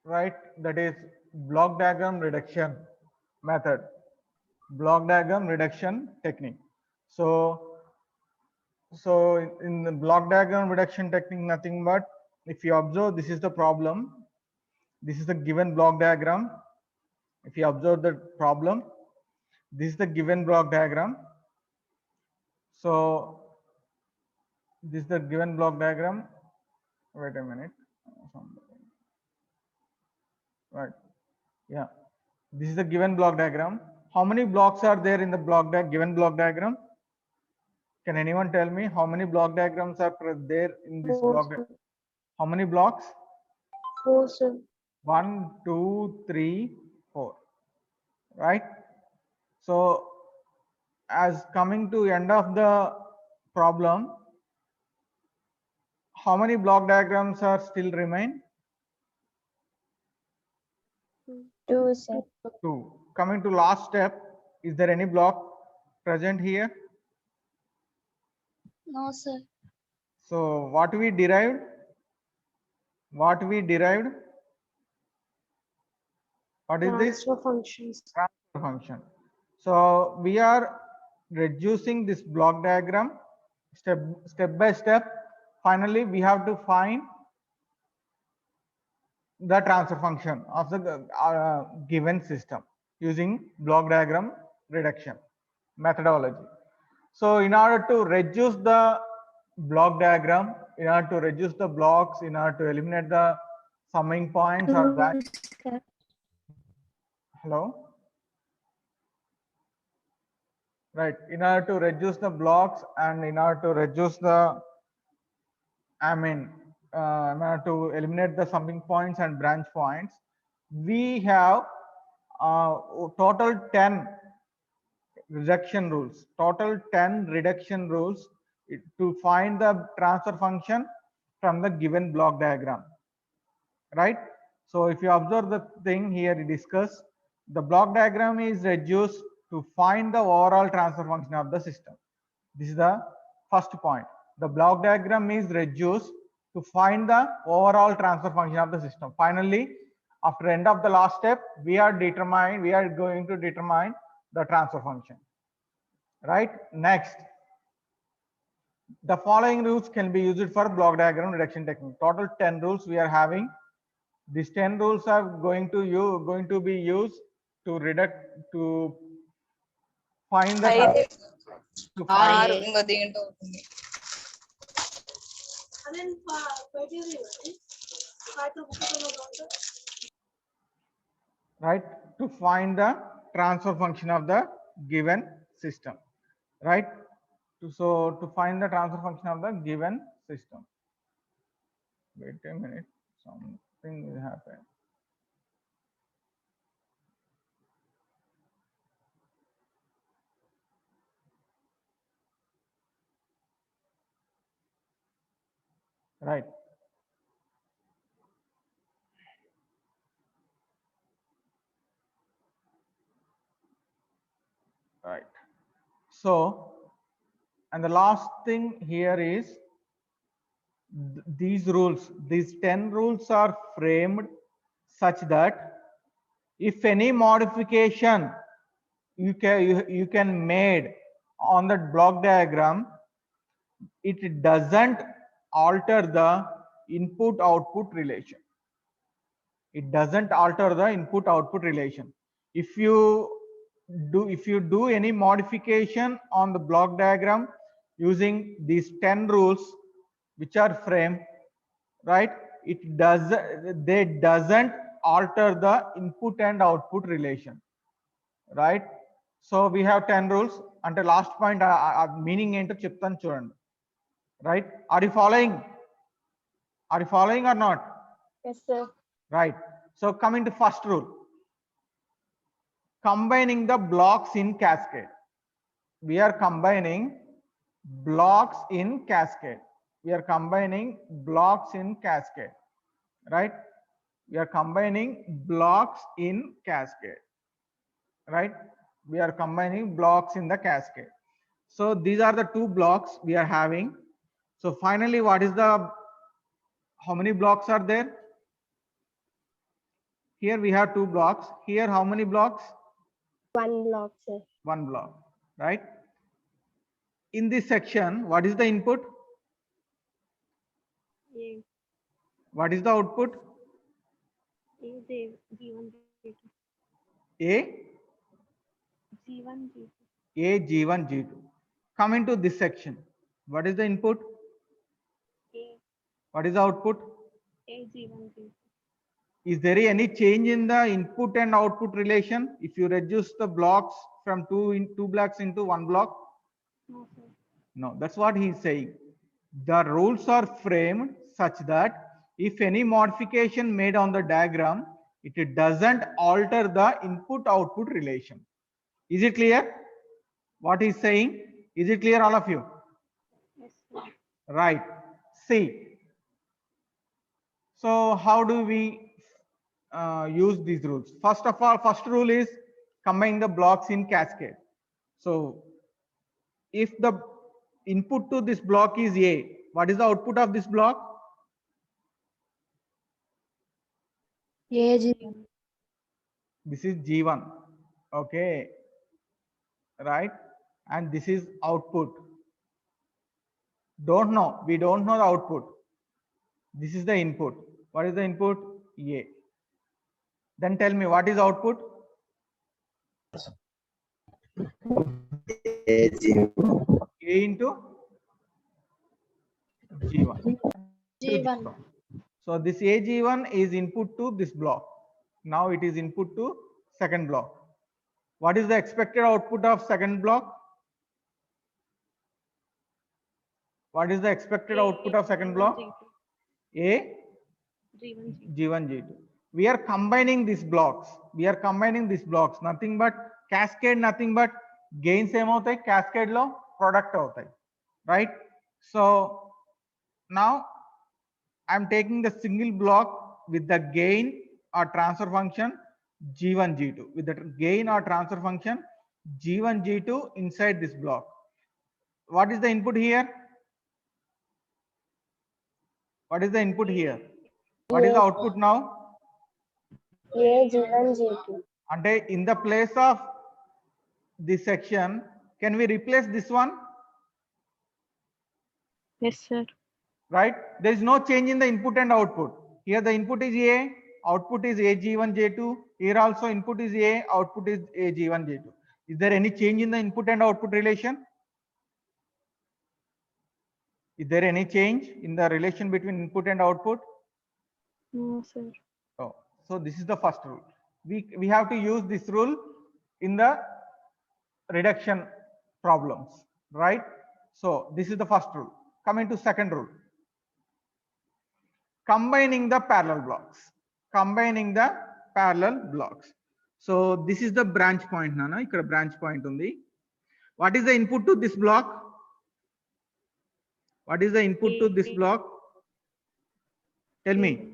right? That is block diagram reduction method, block diagram reduction technique. So, in the block diagram reduction technique, nothing but if you observe, this is the problem. This is the given block diagram. If you observe the problem, this is the given block diagram. So this is the given block diagram. Wait a minute. Right. Yeah. This is the given block diagram. How many blocks are there in the given block diagram? Can anyone tell me how many block diagrams are there in this Four, block? sir. How many blocks? 4, sir. 1, 2, 3, 4. Right. So as coming to end of the problem, how many block diagrams are still remain? 2, sir. 2. Coming to last step, is there any block present here? No, sir. So what we derived? What we derived? What is this? Transfer functions. Transfer function. So we are reducing this block diagram step by step. Finally, we have to find the transfer function of the given system using block diagram reduction methodology. So in order to reduce the block diagram, in order to reduce the blocks, in order to eliminate the summing points or that. Hello? Right. In order to reduce the blocks and in order to reduce the, in order to eliminate the summing points and branch points, we have total 10 reduction rules. Total 10 reduction rules to find the transfer function from the given block diagram. Right? So if you observe the thing here discuss, the block diagram is reduced to find the overall transfer function of the system. This is the first point. The block diagram is reduced to find the overall transfer function of the system. Finally, after end of the last step, we are going to determine the transfer function. Right? Next, the following rules can be used for block diagram reduction technique. Total 10 rules we are having. These 10 rules are going to be used to to find the to find right, to find the transfer function of the given system, right? So to find the transfer function of the given system. Wait a minute, something will happen. Right. Right. So, and the last thing here is these rules, these 10 rules are framed such that if any modification you can made on the block diagram, it doesn't alter the input output relation. It doesn't alter the input output relation. If you do any modification on the block diagram using these 10 rules which are framed, right, they doesn't alter the input and output relation, right? So we have 10 rules. Until last point meaning ento cheptanu chudandi. Right? Are you following? Are you following or not? Yes, sir. Right. So coming to first rule, combining the blocks in cascade. We are combining blocks in cascade. We are combining blocks in cascade. Right? We are combining blocks in cascade. Right? We are combining blocks in the cascade. So these are the two blocks we are having. So finally, how many blocks are there? Here we have two blocks. Here, how many blocks? One block, sir. One block, right? In this section, what is the input? A. What is the output? G1, G2. A, G1, G2. A, G1, G2. Come into this section. What is the input? A. What is the output? A, G1, G2. Is there any change in the input and output relation if you reduce the blocks from two blocks into one block? No, sir. No, that's what he's saying. The rules are framed such that if any modification made on the diagram, it doesn't alter the input output relation. Is it clear what he's saying? Is it clear, all of you? Yes, sir. Right. See. So how do we use these rules? First of all, first rule is combine the blocks in cascade. So if the input to this block is A, what is the output of this block? A, G1. This is G1. Okay. Right. And this is output. Don't know. We don't know the output. This is the input. What is the input? A. Then tell me what is output? A into G1. G1. So this AG1 is input to this block. Now it is input to second block. What is the expected output of second block? What is the expected output of second block? A, G1, G2. G1, G2. We are combining these blocks. We are combining these blocks. Nothing but cascade, nothing but gain same hotai, cascade lo product hotai. Right? So now I'm taking the single block with the gain or transfer function G1, G2. With the gain or transfer function G1, G2 inside this block. What is the input here? What is the input here? What is the output now? A, G1, G2. And in the place of this section, can we replace this one? Yes, sir. Right? There is no change in the input and output. Here the input is A, output is AG1, J2. Here also input is A, output is AG1, J2. Is there any change in the input and output relation? Is there any change in the relation between input and output? No, sir. Oh, so this is the first rule. We have to use this rule in the reduction problems, right? So this is the first rule. Coming to second rule. Combining the parallel blocks. Combining the parallel blocks. So this is the branch point, Nana. Ikkada branch point undi. What is the input to this block? What is the input to this block? Tell me.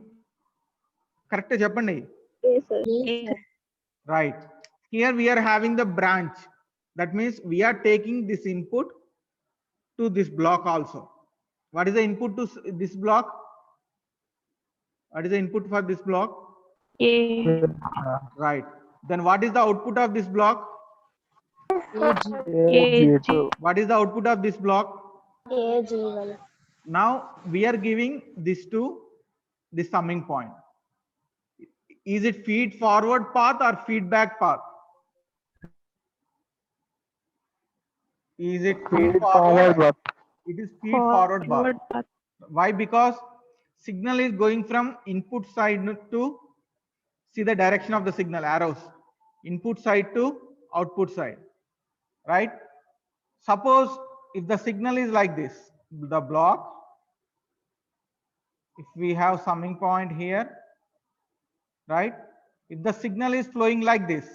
Correct cheppandi. A, sir. A, sir. Right. Here we are having the branch. That means we are taking this input to this block also. What is the input to this block? What is the input for this block? A. Right. Then what is the output of this block? A, G. What is the output of this block? A, G1. Now we are giving this to the summing point. Is it feed forward path or feedback path? Is it feed forward? It is feed forward path. Why? Because signal is going from input side to, see the direction of the signal arrows, input side to output side, right? Suppose if the signal is like this, the block, if we have summing point here, right? If the signal is flowing like this,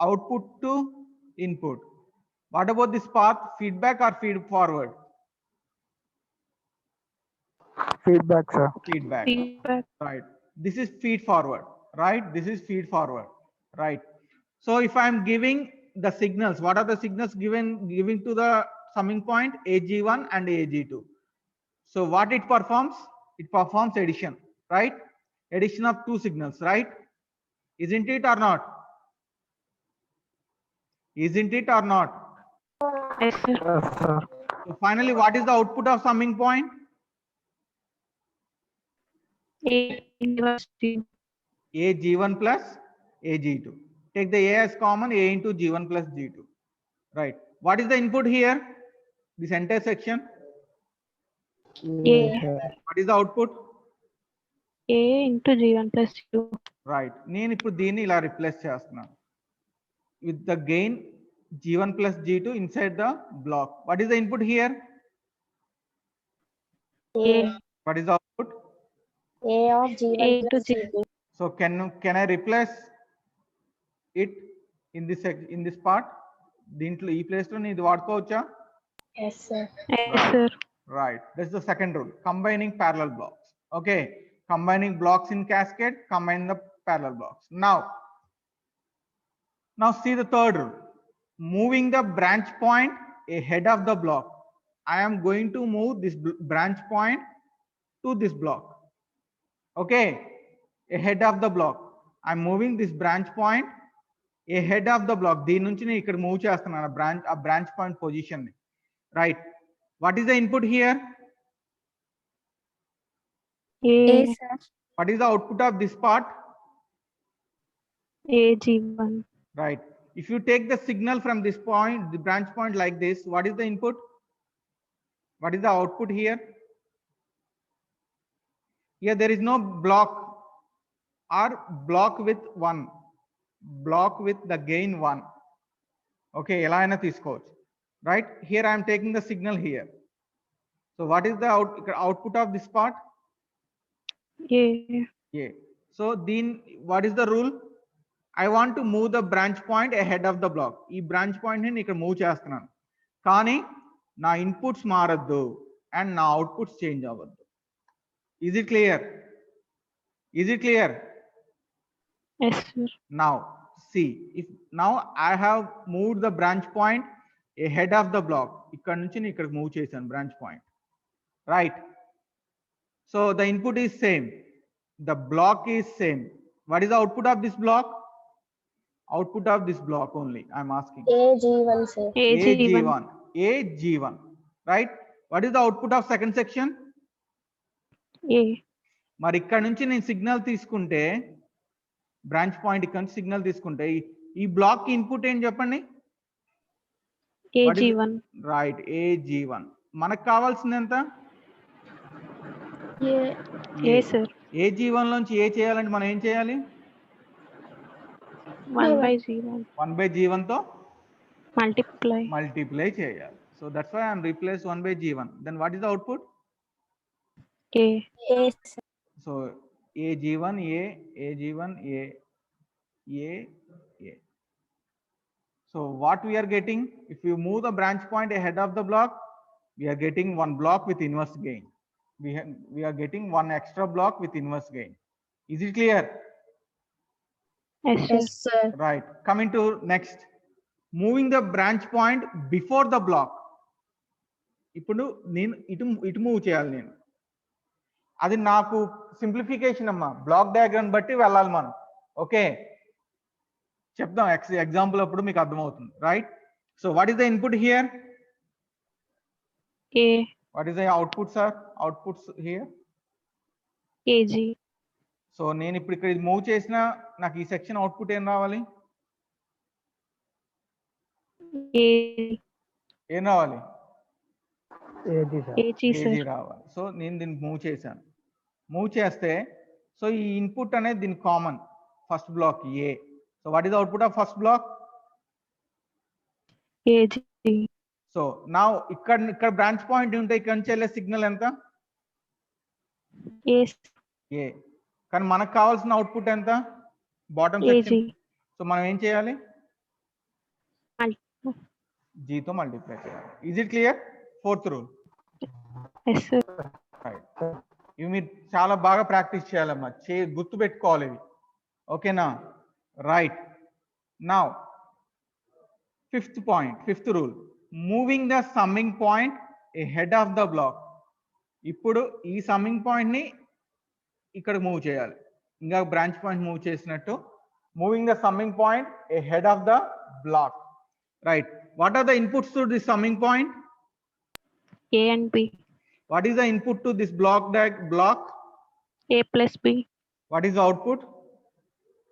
output to input, what about this path? Feedback or feed forward? Feedback, sir. Feedback. Feedback. Right. This is feed forward, right? This is feed forward, right? So if I'm giving the signals, what are the signals giving to the summing point? AG1 and AG2. So what it performs? It performs addition, right? Addition of two signals, right? Isn't it or not? Isn't it or not? Yes, sir. Yes, sir. So finally, what is the output of summing point? A plus G. A G1 plus A G2. Take the A as common, A into G1 plus G2. Right. What is the input here? This entire section. A. What is the output? A into G1 plus G2. Right. నేను ఇప్పుడు దీన్ని ఇలా replace చేస్తున్నాను. With the gain G1 plus G2 inside the block. What is the input here? A. What is the output? A of A G1 into plus G. G2. So can I replace it in this part? దీంట్లో ఈ place లో నేను ఇది వాడుకోవచ్చా? Yes, sir. Yes, sir. Right. That's the second rule. Combining parallel blocks. Okay. Combining blocks in cascade, combine the parallel blocks. Now see the third rule. Moving the branch point ahead of the block. I am going to move this branch point to this block. Okay. Ahead of the block. I'm moving this branch point ahead of the block. దీని నుంచి నేను ఇక్కడ move చేస్తున్నాను branch point position. Right. What is the input here? A. A, sir. What is the output of this part? A G1. Right. If you take the signal from this point, the branch point like this, what is the input? What is the output here? Here there is no block or block with 1. Block with the gain 1. Okay, ela aina teesukovachu. Right. Here I am taking the signal here. So what is the output of this part? A. Yeah. So then what is the rule? I want to move the branch point ahead of the block. ఈ branch point ని ఇక్కడ move చేస్తున్నాను. కానీ నా inputs మారద్దు and నా outputs change అవ్వద్దు. Is it clear? Is it clear? Yes, sir. Now see, if now I have moved the branch point ahead of the block. ఇక్కడ నుంచి నేను ఇక్కడ మూవ్ చేశాను branch point. Right. So the input is same. The block is same. What is the output of this block? Output of this block only I'm asking. A G1, sir. A G1. A G1. Right. What is the output of second section? A. మరి ఇక్కడ నుంచి నేను signal తీసుకుంటే branch point ఇక్కడ నుంచి signal తీసుకుంటే ఈ black కి ఇన్పుట్ ఏం చెప్పండి? A What is it? G1. Right. A G1. మనకు కావాల్సింది ఎంత? A, sir. A G1 లోంచి ఏ చేయాలంటే మనం ఏం చేయాలి? 1 by G1. 1 by G1 తో Multiply. చేయాలి. So that's why I'm replaced 1 by G1. Then what is the output? A. A, sir. So A G1 A G1 A. So what we are getting, if you move the branch point ahead of the block, we are getting one block with inverse gain. We are getting one extra block with inverse gain. Is it clear? Yes, sir. Yes, sir. Right. Coming to next, moving the branch point before the block. ఇప్పుడు నేను ఇటు move చేయాలి నేను. అది నాకు simplification అమ్మా. Block diagram బట్టి వెళ్ళాలి మనం. ఓకే, చెప్దాం ఎగ్జాంపుల్ అప్పుడు మీకు అర్థమవుతుంది. Right. So what is the input here? A. What is the output, sir? Outputs here. AG. So నేను ఇప్పుడు ఇక్కడ మూవ్ చేసినా నాకు ఈ సెక్షన్ అవుట్పుట్ ఏం రావాలి? A. ఏం రావాలి? AG, sir. AG, sir. A G రావాలి. సో నేను దీన్ని మూవ్ చేశాను. మూవ్ చేస్తే సో ఈ ఇన్పుట్ అనేది దీని common first block A. So what is the output of first block? AG. So నా ఇక్కడ బ్రాంచ్ పాయింట్ ఉంటే ఇక్కడ నుంచి వెళ్ళే సిగ్నల్ ఎంత? A. ఏ. కానీ మనకు కావాల్సిన అవుట్పుట్ ఎంత? Bottom AG. సెక్షన్. సో మనం ఏం చేయాలి? Multiply. జీతో మల్టిప్లై చేయాలి. Is it clear? Fourth rule. Yes, sir. Right. ఇవి మీరు చాలా బాగా ప్రాక్టీస్ చేయాలమ్మా. గుర్తు పెట్టుకోవాలి ఇవి. ఓకేనా? Right. Now fifth rule, moving the summing point head of the block. ఇప్పుడు ఈ సమ్మింగ్ పాయింట్ ని ఇక్కడ మూవ్ చేయాలి. ఇంకా బ్రాంచ్ పాయింట్ మూవ్ చేసినట్టు moving the summing point ahead of the block, right? What are the inputs to this summing point? A and B. What is the input to this block? A plus B. What is the output?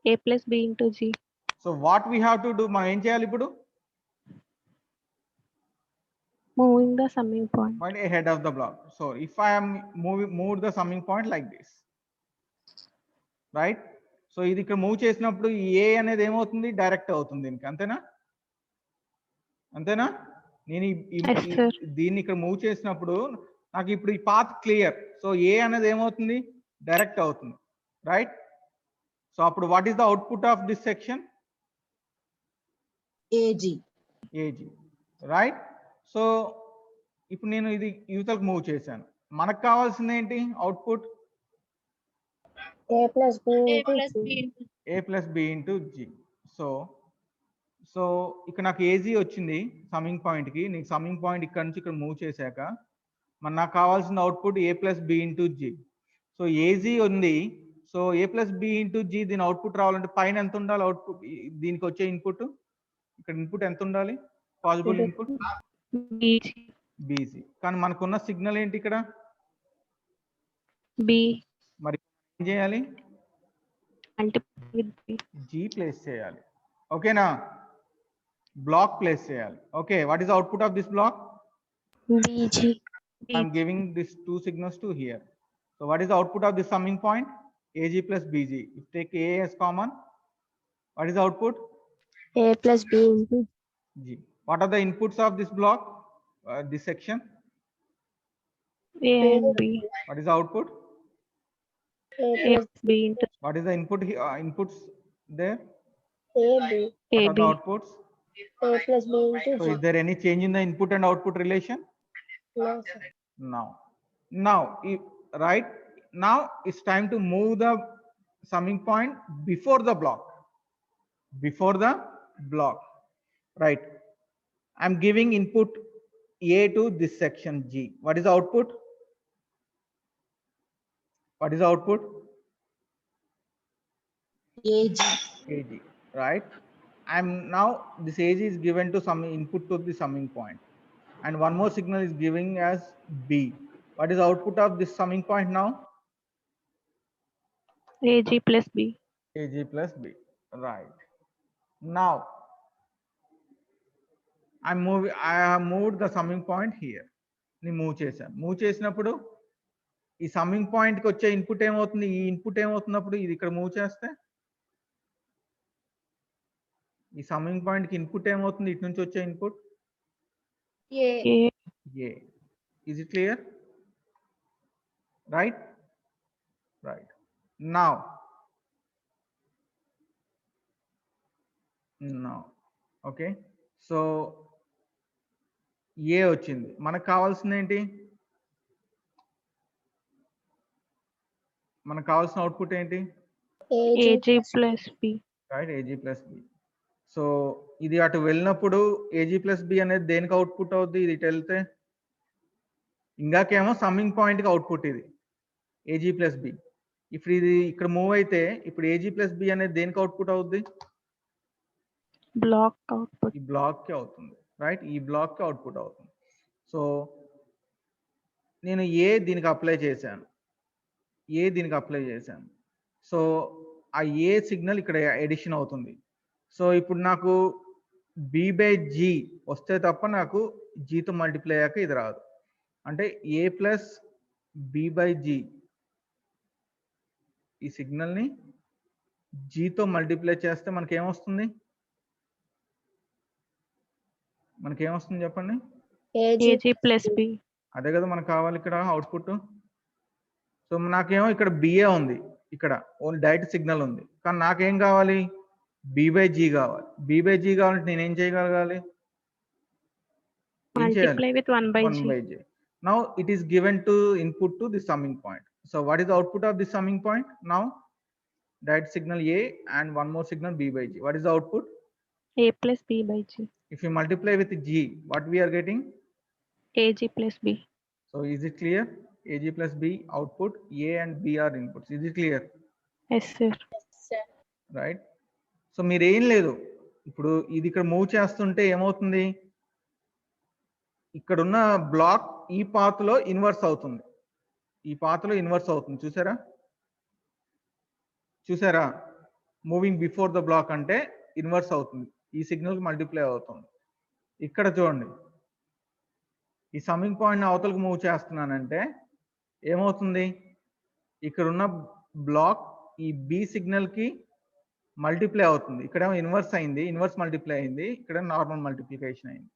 A plus B into G. So what we have to do, మనం ఏం చేయాలి ఇప్పుడు? Moving the summing point. Point ahead of the block. So if I am move the summing point like this, right? So ఇది ఇక్కడ move చేసినప్పుడు ఈ ఏ అనేది ఏమవుతుంది, డైరెక్ట్ అవుతుంది దీనికి, అంతేనా? అంతేనా? నేను Yes, sir. దీన్ని ఇక్కడ మూవ్ చేసినప్పుడు నాకు ఇప్పుడు ఈ పాత్ క్లియర్. సో ఏ అనేది ఏమవుతుంది, డైరెక్ట్ అవుతుంది, రైట్? సో అప్పుడు what is the output of this section? AG. Right? So ఇప్పుడు నేను ఇది యువతలకు మూవ్ చేశాను. మనకు కావాల్సింది ఏంటి output? A plus B into G. A plus B into G. So ఇక్కడ నాకు ఏజీ వచ్చింది సమ్మింగ్ పాయింట్ కి. నీకు సమ్మింగ్ పాయింట్ ఇక్కడ నుంచి ఇక్కడ మూవ్ చేశాక మరి నాకు కావాల్సిన output A plus B into G. So AG ఉంది. So A plus B into G దీని అవుట్పుట్ రావాలంటే పైన ఎంత ఉండాలి అవుట్పుట్? దీనికి వచ్చే ఇన్పుట్ ఇక్కడ ఇన్పుట్ ఎంత ఉండాలి? Possible input BG. బీసీ. కానీ మనకున్న సిగ్నల్ ఏంటి ఇక్కడ? B. మరి ఏం చేయాలి? Multiply with B. G place చేయాలి. ఓకేనా? బ్లాక్ ప్లేస్ చేయాలి. Okay, what is output of this block? BG. I'm giving this two signals to here. So what is the output of this summing point? AG plus BG. If take A as common, what is the output? A plus B into G. What are the inputs of this block? This section. A and B. What is the output? A A plus plus B into What is the inputs there? AB. What are AB. the outputs? A plus B into So G. is there any change in the input and output relation? No, sir. Now, right now it's time to move the summing point before the block. Right? I'm giving input A to this section G. What is the output? AG. AG, right? I'm now this AG is given to some input to the summing point, and one more signal is giving as B. What is the output of this summing point now? AG plus B. AG plus B, right? Now I have moved the summing point here. నేను move చేశాను. Move చేసినప్పుడు ఈ summing point కి వచ్చే input ఏమవుతుంది? ఈ input ఏమవుతున్నప్పుడు ఇది ఇక్కడ మూవ్ చేస్తే ఈ సమ్మింగ్ పాయింట్ కి ఇన్పుట్ ఏమవుతుంది? ఇటు నుంచి వచ్చే input A. A. A. Is it clear? Right? Now, okay. So ఏ వచ్చింది. మనకు కావాల్సింది ఏంటి? మనకు కావాల్సిన అవుట్పుట్ ఏంటి? AG plus B. Right, A G plus B. So ఇది అటు వెళ్ళినప్పుడు ఏజీ ప్లస్ బి అనేది దేనికి అవుట్పుట్ అవుద్ది? ఇది ఇటు వెళ్తే ఇందాకేమో సమ్మింగ్ పాయింట్ కి అవుట్పుట్ ఇది ఏజీ ప్లస్ బి. ఇప్పుడు ఇది ఇక్కడ మూవ్ అయితే ఇప్పుడు ఏజీ ప్లస్ బి అనేది దేనికి అవుట్పుట్ అవుద్ది? Block output. ఈ బ్లాక్ కి అవుతుంది, రైట్? ఈ బ్లాక్ కి అవుట్పుట్ అవుతుంది. సో నేను దీనికి అప్లై చేశాను. సో ఆ ఏ సిగ్నల్ ఇక్కడ ఎడిషన్ అవుతుంది. సో ఇప్పుడు నాకు బి బై జీ వస్తే తప్ప నాకు జీతో మల్టిప్లై అయ్యాక ఇది రాదు. అంటే ఏ ప్లస్ బి బై జీ ఈ సిగ్నల్ని జీతో మల్టిప్లై చేస్తే మనకేమొస్తుంది? చెప్పండి. AG plus B. అదే కదా మనకు కావాలి ఇక్కడ అవుట్పుట్. సో నాకేమో ఇక్కడ బిఏ ఉంది, ఇక్కడ ఓన్లీ డైరెక్ట్ సిగ్నల్ ఉంది. కానీ నాకేం కావాలి? బి బై జీ కావాలి. బి బై జీ కావాలంటే నేను ఏం చేయగలగాలి? Multiply with 1 by G. J. Now it is given to input to the summing point. So what is the output of the summing point? Now direct signal A and one more signal B by G. What is the output? A plus B by G. If you multiply with G, what we are getting? AG plus B. So is it clear? AG plus B output, A and B are inputs. Is it clear? Yes, sir. Right? So మీరేం లేదు, ఇప్పుడు ఇది ఇక్కడ move చేస్తుంటే ఏమవుతుంది, ఇక్కడున్న black ఈ పాత్లో inverse అవుతుంది, ఈ పాత్లో ఇన్వర్స్ అవుతుంది. చూసారా చూసారా మూవింగ్ బిఫోర్ ద బ్లాక్ అంటే ఇన్వర్స్ అవుతుంది, ఈ సిగ్నల్ మల్టిప్లై అవుతుంది. ఇక్కడ చూడండి, ఈ సమ్మింగ్ పాయింట్ అవతలకు మూవ్ చేస్తున్నానంటే ఏమవుతుంది, ఇక్కడ ఉన్న బ్లాక్ ఈ బి సిగ్నల్ కి మల్టిప్లై అవుతుంది. ఇక్కడేమో ఇన్వర్స్ అయింది, ఇన్వర్స్ మల్టిప్లై అయింది, ఇక్కడ నార్మల్ మల్టిప్లికేషన్ అయింది.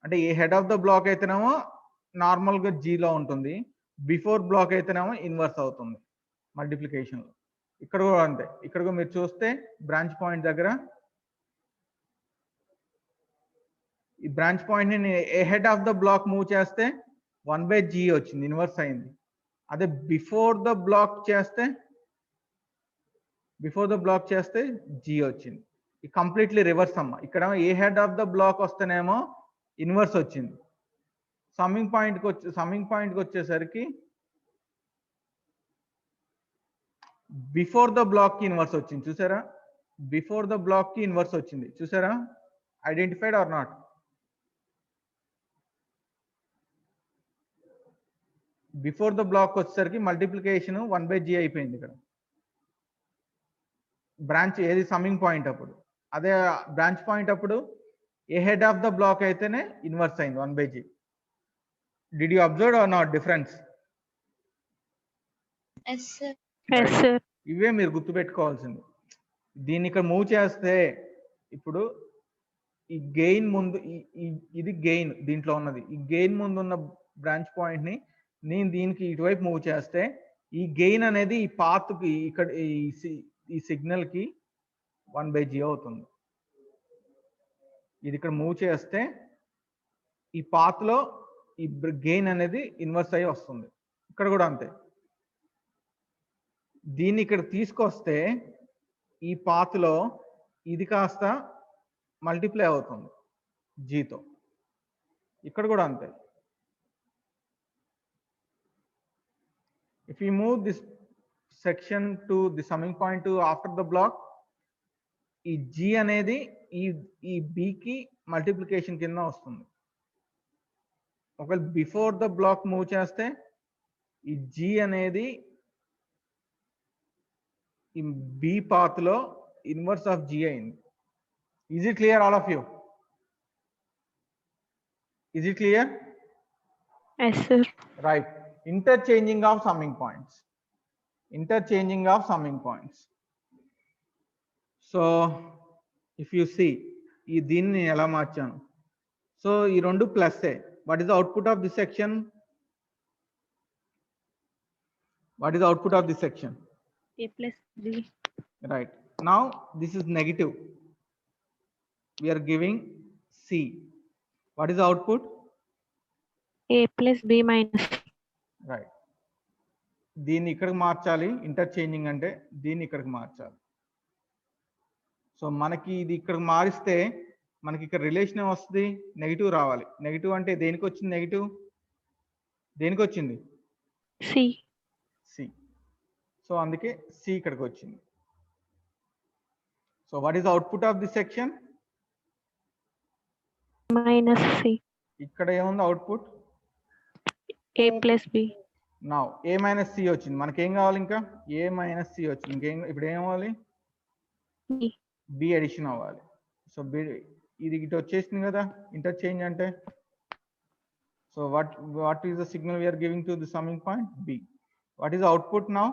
అంటే ఏ హెడ్ ఆఫ్ ద బ్లాక్ అయితేనేమో నార్మల్ గా జీలో ఉంటుంది, బిఫోర్ బ్లాక్ అయితేనేమో ఇన్వర్స్ అవుతుంది మల్టిప్లికేషన్ లో. ఇక్కడ కూడా అంతే, ఇక్కడ కూడా మీరు చూస్తే బ్రాంచ్ పాయింట్ దగ్గర ఈ బ్రాంచ్ పాయింట్ ని ఏ head of the block move చేస్తే 1/g వచ్చింది, ఇన్వర్స్ అయింది. అదే బిఫోర్ ద బ్లాక్ చేస్తే g వచ్చింది. ఇది కంప్లీట్లీ రివర్స్ అమ్మ. ఇక్కడ ఏ హెడ్ ఆఫ్ ద బ్లాక్ వస్తేనేమో ఇన్వర్స్ వచ్చింది, సమ్మింగ్ పాయింట్కి వచ్చేసరికి బిఫోర్ ద బ్లాక్ కి ఇన్వర్స్ వచ్చింది. చూసారా, బిఫోర్ ద బ్లాక్ కి ఇన్వర్స్ వచ్చింది. చూసారా, identified or not? Before the block వచ్చేసరికి మల్టిప్లికేషన్ 1/g అయిపోయింది ఇక్కడ, బ్రాంచ్ ఏది సమ్మింగ్ పాయింట్ అప్పుడు. అదే బ్రాంచ్ పాయింట్ అప్పుడు A head of the block అయితేనే ఇన్వర్స్ అయింది 1/g. Did you observe or not difference? Yes, sir. Yes, sir. ఇవే మీరు గుర్తుపెట్టుకోవాల్సింది. దీన్ని ఇక్కడ మూవ్ చేస్తే ఇప్పుడు ఈ గెయిన్ ముందు ఇది గెయిన్ దీంట్లో ఉన్నది, ఈ గెయిన్ ముందు ఉన్న బ్రాంచ్ పాయింట్ ని నేను దీనికి ఇటువైపు మూవ్ చేస్తే ఈ గెయిన్ అనేది ఈ పాత్ కి ఇక్కడ ఈ సిగ్నల్ కి 1/g అవుతుంది. ఇది ఇక్కడ మూవ్ చేస్తే ఈ పాత్ లో ఈ గెయిన్ అనేది ఇన్వర్స్ అయ్యి వస్తుంది. ఇక్కడ కూడా అంతే, దీన్ని ఇక్కడ తీసుకొస్తే ఈ పాత్ లో ఇది కాస్త మల్టిప్లై అవుతుంది జీతో. ఇక్కడ కూడా అంతే. If you move this section to the summing point to after the block, ఈ జీ అనేది ఈ బికి మల్టిప్లికేషన్ కింద వస్తుంది. ఒకవేళ బిఫోర్ ద బ్లాక్ మూవ్ చేస్తే ఈ జీ అనేది ఈ బి పాత్ లో ఇన్వర్స్ ఆఫ్ జీ అయింది. Is it clear all of you? Is it clear? Yes, sir. Right. Interchanging of summing points, interchanging of summing points. So if you see ఈ దీన్ని నేను ఎలా మార్చాను, సో ఈ రెండు plus A. What is the output of this section? What is the output of this section? A plus B. Right. Now this is negative. We are giving C. What is the output? A plus B minus. Right. దీన్ని ఇక్కడికి మార్చాలి, interchanging అంటే దీన్ని ఇక్కడికి మార్చాలి. So మనకి ఇది ఇక్కడికి మారిస్తే మనకి ఇక్కడ రిలేషన్ వస్తుంది, నెగిటివ్ రావాలి. నెగిటివ్ అంటే దేనికి వచ్చింది నెగిటివ్? దేనికి వచ్చింది? C. సి. సో అందుకే సి ఇక్కడికి వచ్చింది. So what is output of this section? Minus C. ఇక్కడ ఏముంది అవుట్పుట్? A plus B. Now A minus C వచ్చింది. మనకేం కావాలి? ఇంకా ఏ మైనస్ సి వచ్చింది. ఇంకేం ఇప్పుడు ఏం అవ్వాలి? B. బి అడిషన్ అవ్వాలి. సో బి ఇది ఇటు వచ్చేసింది కదా ఇంటర్చేంజ్ అంటే. So what is the signal we are giving to the summing point? B. What is output now?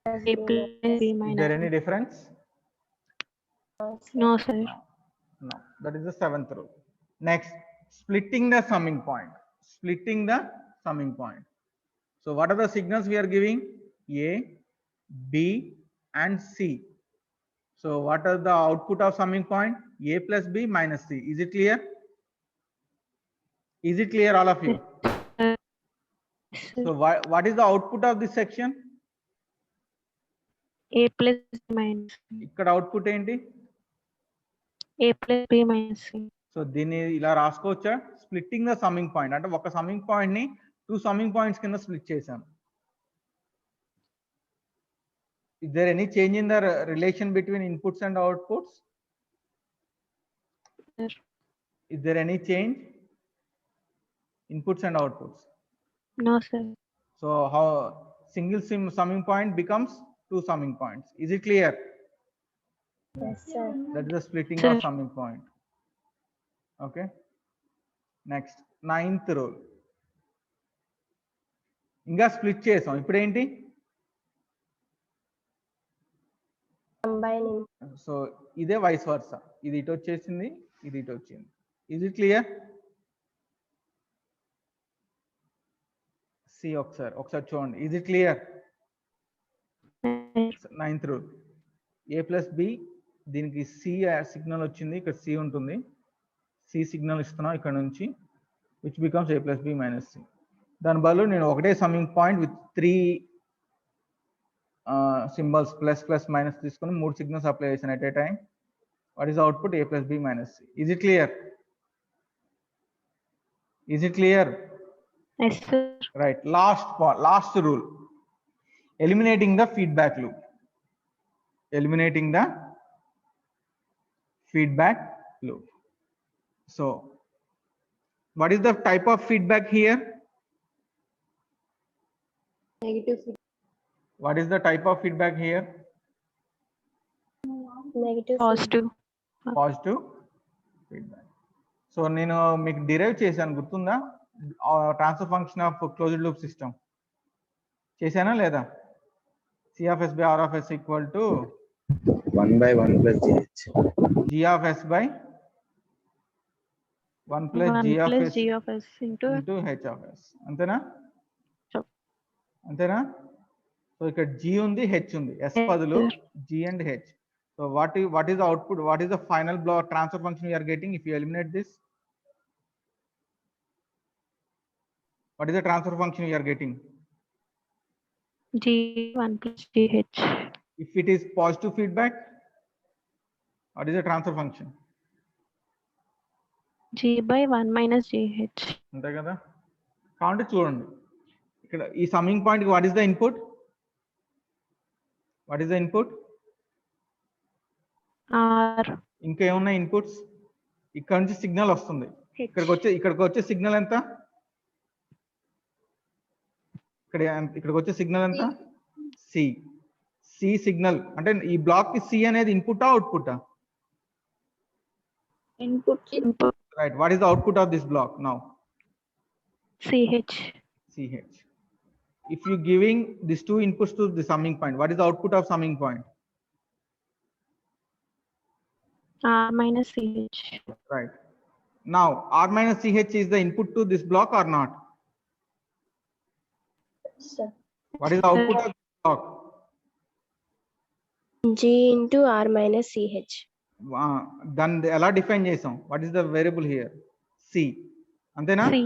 A plus B Is minus. there any difference? No, sir. No. That is the seventh rule. Next, splitting the summing point. Splitting the summing point. So what are the signals we are giving? A, B, and C. So what are the output of summing point? A plus B minus C. Is it clear? Is it clear, all of you? So what is the output of this section? A plus B minus. ఇక్కడ output ఏంటి? A plus B minus C. So దీన్ని ఇలా రాసుకోవచ్చా? Splitting the summing point అంటే ఒక summing point ని 2 summing points కింద split చేశాను. Is there any change in the relation between inputs and outputs? Sir. Is there any change? Inputs and outputs. No, sir. So how single summing point becomes two summing points. Is it clear? Yes, sir. That is the splitting Sir. of summing point. Okay. Next, ninth rule. ఇంకా split చేసాం ఇప్పుడు ఏంటి? Combining. So ఇదే vice versa, ఇది ఇటు వచ్చేసింది, ఇది ఇటు వచ్చింది. Is it clear? సి ఒకసారి చూడండి. Is it clear? Ninth rule, A plus B, దీనికి సి సిగ్నల్ వచ్చింది, ఇక్కడ సి ఉంటుంది, సి సిగ్నల్ ఇస్తున్నాం ఇక్కడ నుంచి, which becomes A plus B minus C. దాని బదులు నేను ఒకటే summing point with 3 symbols plus plus minus తీసుకుని 3 సిగ్నల్స్ అప్లై చేశాను at a time. What is output? A plus B minus C. Is it clear? Is it clear? Yes, sir. Right. Last rule, eliminating the feedback loop. Eliminating the feedback loop. So what is the type of feedback here? Negative. What is the type of feedback here? Negative. Positive. Positive feedback. So నేను మీకు derive చేశాను, గుర్తుందా? Transfer function of closed loop system చేశానా లేదా? C of S by R of S equal to 1/1 plus gh. G of S by 1 ప్లస్ 1 G of plus S G of S into into H of S. అంతేనా? Sure. అంతేనా? So ఇక్కడ G ఉంది, H ఉంది, S బదులు G and H. So what is output? What is the final block transfer function you are getting if you eliminate this? What is the transfer function you are getting? G 1 plus GH. If it is positive feedback, what is the transfer function? G by 1 minus GH. అంతే కదా? కాబట్టి చూడండి, ఇక్కడ ఈ summing point what is the input? What is the input? R. ఇంకా ఏమున్నాయి inputs? ఇక్కడ నుంచి సిగ్నల్ వస్తుంది, H. ఇక్కడికి వచ్చే సిగ్నల్ ఎంత? ఇక్కడికి వచ్చే సిగ్నల్ ఎంత? సి. సి సిగ్నల్ అంటే ఈ బ్లాక్ కి సి అనేది input output? Input. Right. What is the output of this block now? CH. CH. If you giving these two inputs to the summing point, what is the output of summing point? R minus CH. Right. Now R minus CH is the input to this block or not? Sir. What is the output of this block? G into R minus CH. Then ఎలా define చేసాం? What is the variable here? C. అంతేనా? C.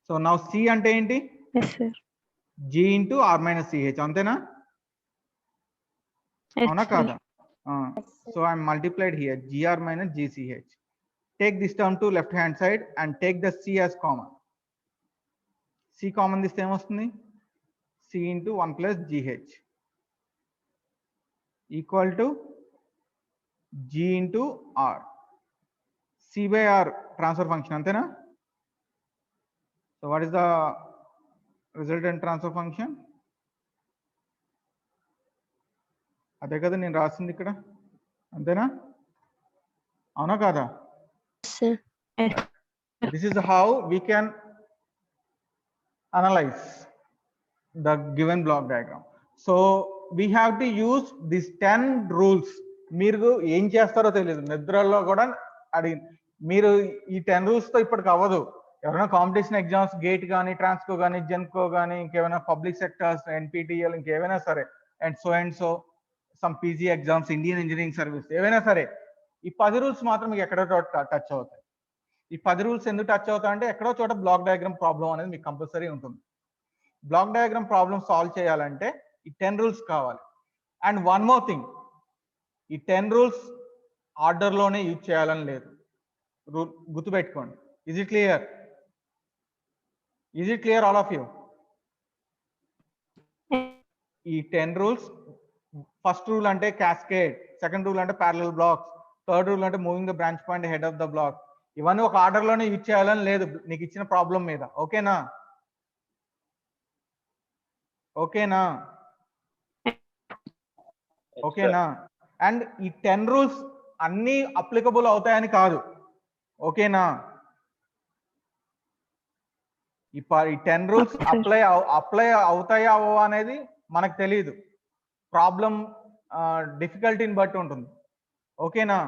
So now C అంటే ఏంటి? Yes, sir. G into R minus CH అంతేనా? Yes, అవునా sir. కాదా? So I multiplied here GR minus GCH. Take this term to left hand side and take the C as common. C common తీస్తే ఏమొస్తుంది? C into 1 plus GH equal to G into R. C by R transfer function అంతేనా? So what is the resultant transfer function? అదే కదా నేను రాసింది ఇక్కడ, అంతేనా? అవునా కాదా? Sir. Yes. This is how we can analyze the given block diagram. So we have to use these 10 rules. మీరు ఏం చేస్తారో తెలియదు, నిద్రలో కూడా అడిగి మీరు ఈ 10 rules తో ఇప్పటికి అవ్వదు. ఎవరైనా కాంపిటీషన్ ఎగ్జామ్స్ గేట్ కానీ, ట్రాన్స్కో కానీ, జెన్కో కానీ, ఇంకేమైనా పబ్లిక్ సెక్టర్స్, ఎన్పిటిఎల్, ఇంకేమైనా సరే, and so some PG exams, Indian engineering service, ఏవైనా సరే, ఈ 10 రూల్స్ మాత్రం మీకు ఎక్కడో చోట టచ్ అవుతాయి. ఈ 10 రూల్స్ ఎందుకు టచ్ అవుతాయి అంటే ఎక్కడో చోట బ్లాక్ డయాగ్రామ్ ప్రాబ్లం అనేది మీకు కంపల్సరీ ఉంటుంది. బ్లాక్ డయాగ్రామ్ ప్రాబ్లం సాల్వ్ చేయాలంటే ఈ 10 రూల్స్ కావాలి. అండ్ వన్ మోర్ థింగ్, ఈ 10 రూల్స్ ఆర్డర్లోనే యూజ్ చేయాలని లేదు, గుర్తుపెట్టుకోండి. Is it clear? Is it clear all of you? ఈ 10 రూల్స్ ఫస్ట్ రూల్ అంటే క్యాస్కేడ్, సెకండ్ రూల్ అంటే ప్యారలల్ బ్లాక్స్, థర్డ్ రూల్ అంటే moving the branch point head of the block. ఇవన్నీ ఒక ఆర్డర్ లోనే యూజ్ చేయాలని లేదు నీకు ఇచ్చిన ప్రాబ్లం మీద. ఓకేనా? ఓకేనా? ఓకేనా? అండ్ ఈ 10 రూల్స్ అన్ని అప్లికబుల్ అవుతాయని కాదు. ఓకేనా? ఈ 10 రూల్స్ అప్లై అవుతాయా అవ్వవా అనేది మనకు తెలియదు, ప్రాబ్లం డిఫికల్టీని బట్టి ఉంటుంది. ఓకేనా?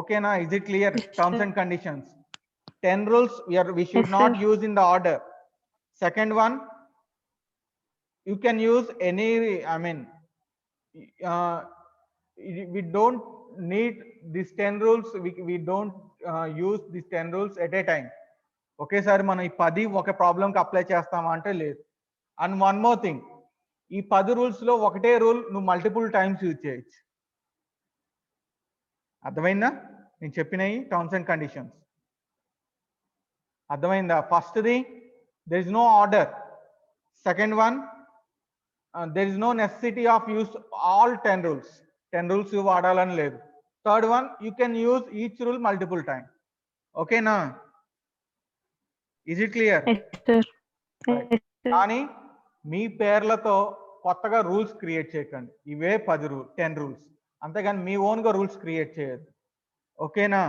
ఓకేనా? Is it clear? Terms and conditions 10 rules we should Yes, not sir. use in the order. Second one, you can use any, I mean, we don't need these 10 rules, we don't use these 10 rules at a time. ఒకేసారి మనం ఈ 10 ఒక ప్రాబ్లంకి apply చేస్తామా అంటే లేదు. And one more thing, ఈ 10 rules లో ఒకటే రూల్ నువ్వు మల్టిపుల్ టైమ్స్ యూజ్ చేయొచ్చు. అర్థమైందా నేను చెప్పినవి టర్మ్స్ అండ్ కండిషన్స్? అర్థమైందా? ఫస్ట్ది there is no order. Second one, there is no necessity of use all 10 rules. 10 rules you వాడాలని లేదు. Third one, you can use each rule multiple time. Okay na? Is it clear? Yes, sir. Right. Yes, sir. కానీ మీ పేర్లతో కొత్తగా rules create చేయకండి. ఇవే 10 rules, అంతేగాని మీ own గా రూల్స్ క్రియేట్ చేయొద్దు. ఓకేనా?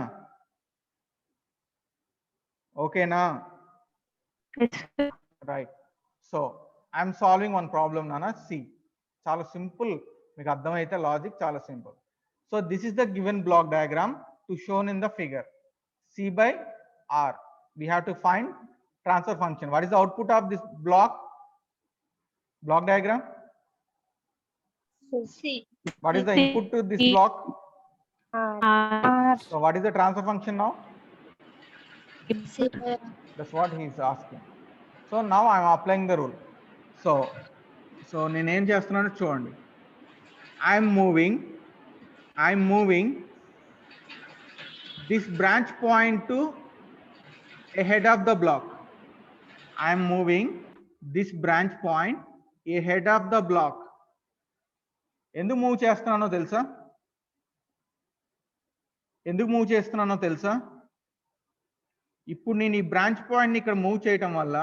ఓకేనా? Yes, sir. Right. So I'm solving one problem నాన్న. సి, చాలా సింపుల్, మీకు అర్థమైతే లాజిక్ చాలా simple. So this is the given block diagram to shown in the figure. C by R, we have to find transfer function. What is the output of this block diagram? C. What is the C. input to this block? R. So what is the transfer function now? C. That's what he is asking. So now I am applying the rule. So నేను ఏం చేస్తున్నానో చూడండి. I am moving this branch point to ahead of the block. I am moving this branch point ahead of the block. ఎందుకు move చేస్తున్నానో తెలుసా? ఎందుకు move చేస్తున్నానో తెలుసా? ఇప్పుడు నేను ఈ బ్రాంచ్ పాయింట్ని ఇక్కడ మూవ్ చేయటం వల్ల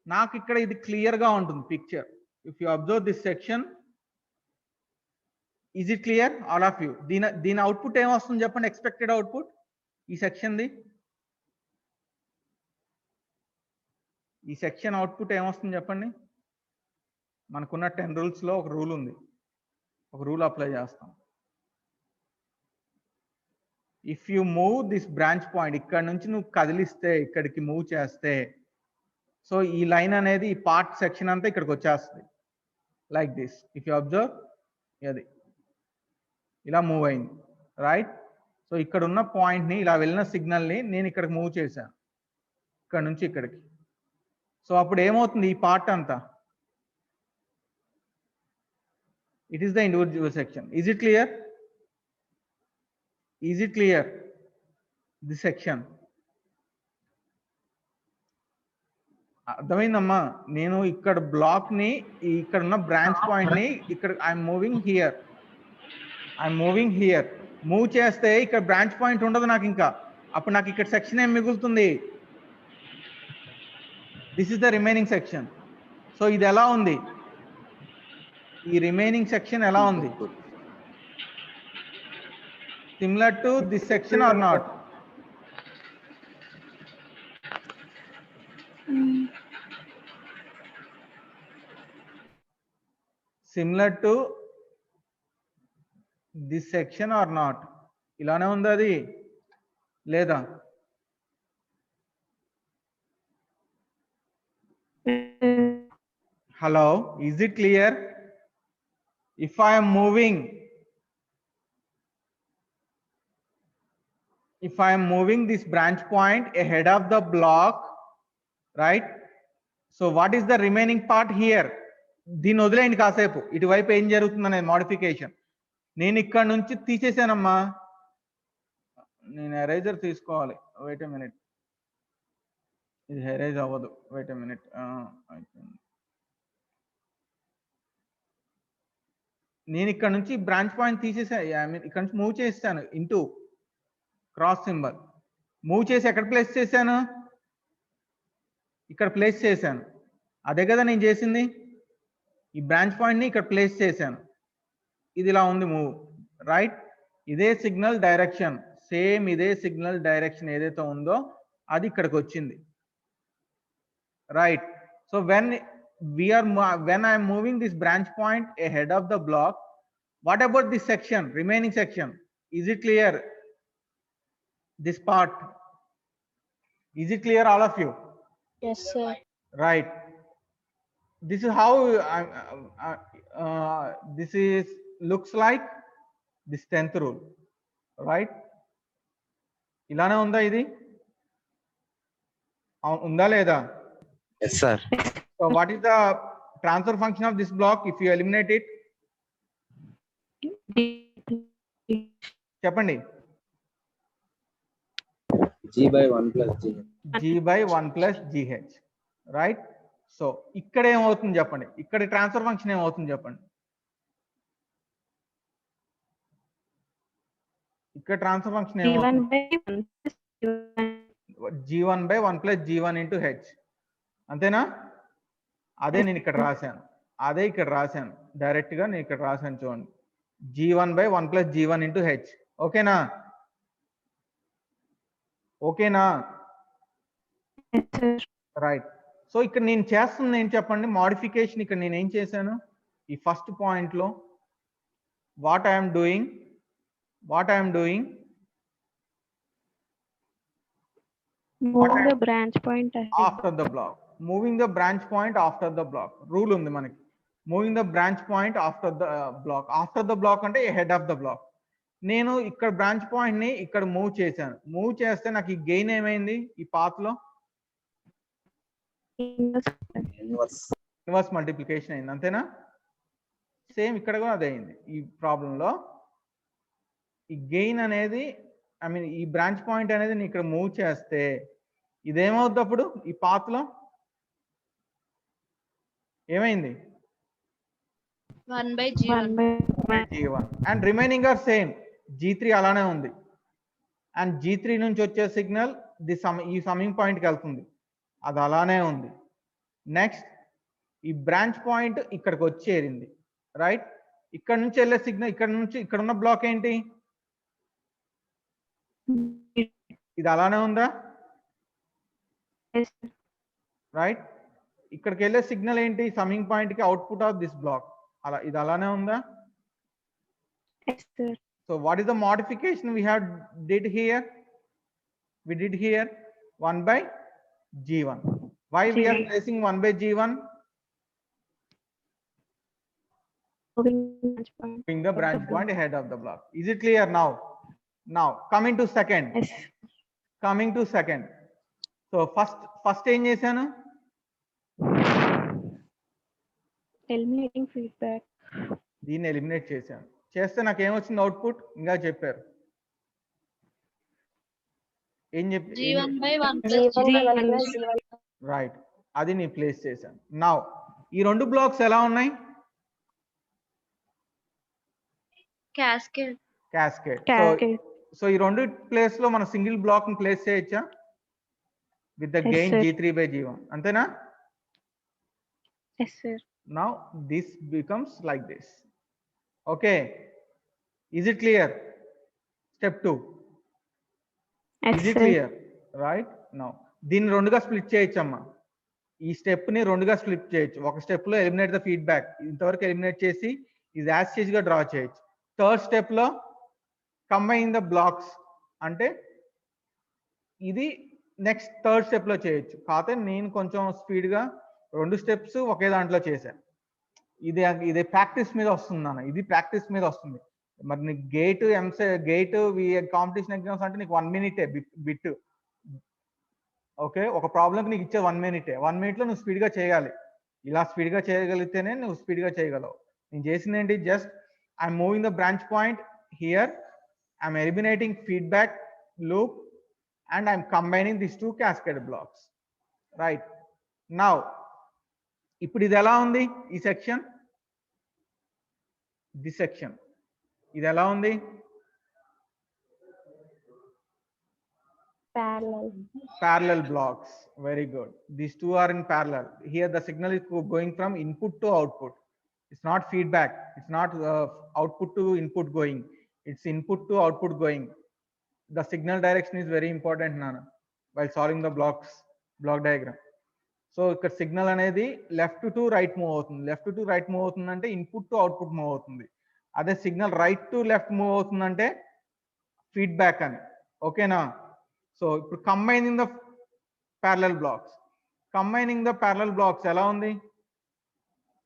నాకు ఇక్కడ ఇది క్లియర్గా ఉంటుంది picture. If you observe this section, is it clear all of you? దీని అవుట్పుట్ ఏమొస్తుంది చెప్పండి, ఎక్స్పెక్టెడ్ అవుట్పుట్ ఈ సెక్షన్ది. ఈ సెక్షన్ అవుట్పుట్ ఏమొస్తుంది చెప్పండి? మనకున్న 10 రూల్స్లో ఒక రూల్ ఉంది, ఒక రూల్ అప్లై చేస్తాం. If you move this branch point, ఇక్కడ నుంచి నువ్వు కదిలిస్తే, ఇక్కడికి మూవ్ చేస్తే, సో ఈ లైన్ అనేది ఈ పార్ట్ సెక్షన్ అంతా ఇక్కడికి వచ్చేస్తుంది like this. If you observe, అది ఇలా మూవ్ అయింది, రైట్? సో ఇక్కడ ఉన్న పాయింట్ని, ఇలా వెళ్ళిన సిగ్నల్ని నేను ఇక్కడికి మూవ్ చేశాను, ఇక్కడ నుంచి ఇక్కడికి. సో అప్పుడు ఏమవుతుంది, ఈ పార్ట్ అంతా it is the individual section. Is it clear? Is it clear? This section అర్థమైందమ్మా? నేను ఇక్కడ బ్లాక్ ని, ఇక్కడ ఉన్న బ్రాంచ్ పాయింట్ ని ఇక్కడ ఐఎమ్ మూవింగ్ హియర్ మూవ్ చేస్తే ఇక్కడ బ్రాంచ్ పాయింట్ ఉండదు నాకు ఇంకా. అప్పుడు నాకు ఇక్కడ సెక్షన్ ఏం మిగులుతుంది? This is the remaining section. So ఇది ఎలా ఉంది? ఈ రిమైనింగ్ సెక్షన్ ఎలా ఉంది? Similar to this section or not? Similar to this section or not? ఇలానే ఉంది అది లేదా? Hello, is it clear? If I am moving this branch point ahead of the block, right? So what is the remaining part here? దీన్ని వదిలేయండి కాసేపు, ఇటువైపు ఏం జరుగుతుందనే మోడిఫికేషన్. నేను ఇక్కడ నుంచి తీసేసానమ్మా, నేను ఎరేజర్ తీసుకోవాలి. వెయిట్ ఎ మినిట్, ఇది ఎరేజ్ అవ్వదు. Wait a minute. నేను ఇక్కడ నుంచి బ్రాంచ్ పాయింట్ తీసేసా, ఐ మీన్ ఇక్కడ నుంచి మూవ్ చేస్తాను ఇంటూ క్రాస్ సింబల్. మూవ్ చేసి ఎక్కడ ప్లేస్ చేశాను? ఇక్కడ ప్లేస్ చేశాను. అదే కదా నేను చేసింది. ఈ బ్రాంచ్ పాయింట్ని ఇక్కడ ప్లేస్ చేశాను. ఇది ఇలా ఉంది మూవ్, రైట్? ఇదే సిగ్నల్ డైరెక్షన్, సేమ్ ఇదే సిగ్నల్ డైరెక్షన్ ఏదైతే ఉందో అది ఇక్కడికి వచ్చింది, right? So when I am moving this branch point ahead of the block, what about this section, remaining section? Is it clear? This part, is it clear, all of you? Yes, sir. Right. This is how this is looks like this 10th rule, right? ఇలానే ఉందా ఇది? ఉందా లేదా? Yes, sir. So what is the transfer function of this block if you eliminate it? చెప్పండి. G by 1 plus G. G by 1 plus GH, right? So ఇక్కడ ఏమవుతుంది చెప్పండి, ఇక్కడ ట్రాన్స్ఫర్ ఫంక్షన్ ఏమవుతుంది చెప్పండి. ఇక్కడ ట్రాన్స్ఫర్ ఫంక్షన్ ఏమవుతుంది? G1 by 1 plus G1 into H, అంతేనా? అదే నేను ఇక్కడ రాశాను, అదే ఇక్కడ రాశాను, డైరెక్ట్ గా నేను ఇక్కడ రాశాను చూడండి. G1 by 1 plus G1 into H. ఓకేనా? ఓకేనా? రైట్. సో ఇక్కడ నేను చేస్తుంది ఏం చెప్పండి, మోడిఫికేషన్. ఇక్కడ నేను ఏం చేశాను, ఈ ఫస్ట్ పాయింట్ లో what I'm doing Move the branch point ahead. after the block, moving the branch point after the block. Rule ఉంది మనకి, moving the branch point after the block. After the block అంటే head of the block. నేను ఇక్కడ branch point ని ఇక్కడ move చేశాను. Move చేస్తే నాకు ఈ గెయిన్ ఏమైంది ఈ పాత్ లో? ఇన్వర్స్ మల్టిప్లికేషన్ అయింది, అంతేనా? సేమ్ ఇక్కడ కూడా అదే అయింది. ఈ ప్రాబ్లంలో ఈ గెయిన్ అనేది, ఐ మీన్ ఈ బ్రాంచ్ పాయింట్ అనేది నేను ఇక్కడ మూవ్ చేస్తే ఇదేమవుద్ది అప్పుడు ఈ పాత్ లో? ఏమైంది? 1 by G1. G1 and remaining are same. G3 అలానే ఉంది. అండ్ G3 నుంచి వచ్చే సిగ్నల్ ఈ సమ్మింగ్ పాయింట్కి వెళ్తుంది, అది అలానే ఉంది. నెక్స్ట్ ఈ బ్రాంచ్ పాయింట్ ఇక్కడికి వచ్చేరింది, రైట్? ఇక్కడ నుంచి వెళ్ళే సిగ్నల్ ఇక్కడ నుంచి ఇక్కడ ఉన్న బ్లాక్ ఏంటి? ఇది అలానే ఉందా, రైట్? ఇక్కడికి వెళ్ళే సిగ్నల్ ఏంటి? సమ్మింగ్ పాయింట్ కి అవుట్పుట్ ఆఫ్ దిస్ బ్లాక్. అలా ఇది అలానే ఉందా? So what is the modification we have did here? We did here 1 by G1. Why we are placing 1 by G1? Moving the branch point ahead of the block. Is it clear now? Now coming to second. Yes. Coming to second. So first ఏం చేశాను? Eliminating feedback. దీన్ని eliminate చేశాను. చేస్తే నాకు ఏమొచ్చింది output? ఇంకా చెప్పారు. ఏం చెప్పి? G1 by 1 plus G1 by 1 G1. plus G1. Right, అది నేను ప్లేస్ చేశాను. నౌ ఈ రెండు బ్లాక్స్ ఎలా ఉన్నాయి? Cascade. క్యాస్కేడ్. Cascade. సో ఈ రెండు ప్లేస్ లో మనం సింగిల్ బ్లాక్ ని ప్లేస్ చేయొచ్చా? With the Yes, gain sir. G3 by G1, అంతేనా? Yes, sir. Now this becomes like this. Okay, is it clear? Step 2. Yes, Is it sir. clear? Right? Now దీన్ని రెండుగా split చేయొచ్చమ్మా. ఈ step ని రెండుగా split చేయొచ్చు. ఒక step లో eliminate the feedback, ఇంతవరకు ఎలిమినేట్ చేసి ఇది యాజ్ చేజ్ గా డ్రా చేయొచ్చు. థర్డ్ స్టెప్ లో కంబైన్ ద బ్లాక్స్ అంటే ఇది నెక్స్ట్ థర్డ్ స్టెప్ లో చేయొచ్చు. కాకపోతే నేను కొంచెం స్పీడ్ గా రెండు స్టెప్స్ ఒకే దాంట్లో చేశాను. ఇది ప్రాక్టీస్ మీద వస్తుంది నాన్న, ఇది ప్రాక్టీస్ మీద వస్తుంది. మరి నీకు గేట్ కాంపిటీషన్ ఎగ్జామ్స్ అంటే నీకు 1 minute బిట్. ఓకే, ఒక ప్రాబ్లంకి నీకు ఇచ్చే 1 minute. 1 minute లో నువ్వు స్పీడ్ గా చేయాలి. ఇలా స్పీడ్ గా చేయగలిగితేనే నువ్వు స్పీడ్ గా చేయగలవు. నేను చేసింది ఏంటి, just I'm moving the branch point here, I'm eliminating feedback loop and I'm combining these two cascade blocks, right? Now ఇప్పుడు ఇది ఎలా ఉంది ఈ సెక్షన్? dissection. ఇది ఎలా ఉంది? Parallel blocks. Very good. These two are in parallel. Here the signal is going from input to output. It's not feedback. It's not output to input going. It's input to output going. The signal direction is very important, Nana, while solving the block diagram. So ఇక్కడ signal అనేది left to right move అవుతుంది. Left to right move అవుతుంది అంటే input to output move అవుతుంది. అదే signal right to left move అవుతుందంటే feedback అని. ఓకేనా? సో ఇప్పుడు combining the parallel blocks. Combining the parallel blocks ఎలా ఉంది?